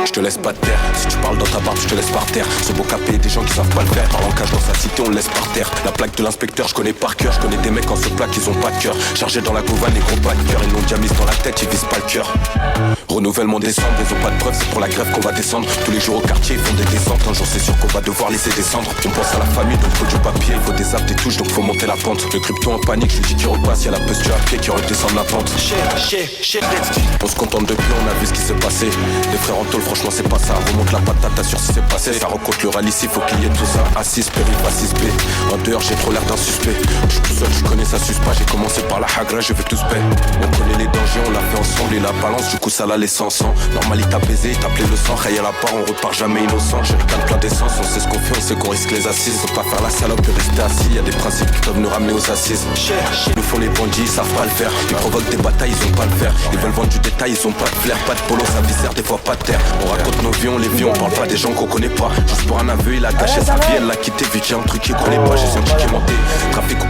Je te laisse pas de terre, si tu parles dans ta barbe je te laisse par terre. Ce beau capé, des gens qui savent pas le faire. Parle en cache dans sa cité, on le laisse par terre. La plaque de l'inspecteur, je connais par cœur. Je connais des mecs en ce plaque, ils ont pas de cœur. Chargés dans la gouvane, les gros pas de cœur. Ils l'ont déjà mise dans la tête, ils visent pas le cœur. Renouvellement décembre, ils ont pas de preuves, c'est pour la grève qu'on va descendre. Tous les jours au quartier, ils font des descentes. Un jour c'est sûr qu'on va devoir laisser descendre. On pense à la famille, donc faut du papier. Il faut des apps, des touches, donc faut monter la pente. Le crypto en panique, je lui dis qu'il repasse. Y'a la puce à pied qui redescend la pente. On se contente de peu, on a vu ce qui s'est passé. Les frères en tôle, franchement c'est pas ça. Remonte la patate, t'assure si c'est passé. Ça rencontre le rallye, il faut qu'il y ait tout ça. A6, périph, A6B. En dehors, j'ai trop l'air d'un suspect. Je suis tout seul, je connais ça suce pas. J'ai commencé par la hagra, je veux tous paix. On connaît les dangers, on l'a fait ensemble. Et la balance, du coup ça l'a laissé sans. Normal, il t'a baisé, il t'a appelé le sang. Ray à la part, on repart jamais innocent. J'ai le calme plein d'essence, on sait ce qu'on fait, on sait qu'on risque les assises. Faut pas faire la salope et rester assis. Y'a des principes qui peuvent nous ramener aux assises. Nous font les bandits, ils savent pas le faire. Ils provoquent des batailles, ils ont pas le faire. Ils veulent vendre du détail, ils ont pas de flair. Pas de polo, ça viscère, des fois pas de terre. On raconte nos vies, on les vit, on parle pas des gens qu'on connaît pas. Juste pour un aveu, il a gâché sa vie, elle l'a quitté. Vu qu'il y a un truc qu'il connaît pas, j'ai senti qu'il est monté. Trafic ou